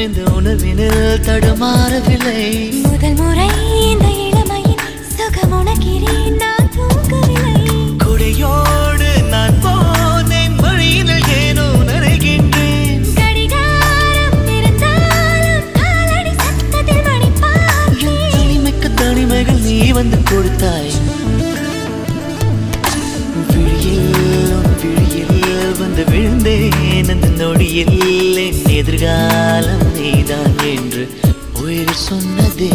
இந்த உணர்வினில் தடுமாறவில்லை. முதல் முறை இந்த இளமையின் சுகம் உணக்கிறேன், நான் தூங்கவில்லை. கொடையோடு நான் போனேன், வழியினில் ஏனோ நனைகின்றேன். கடிகாரம் இருந்தாலும் காலடி சத்தத்தில் மணி பார்த்தேன். தனிமைக்கு தனிமைகள் நீ வந்து கொடுத்தாய். விழியில் வந்து விழுந்தேன் அந்த நொடியில் என் எதிர்காலம் நீதான் என்று உயிர் சொன்னதே.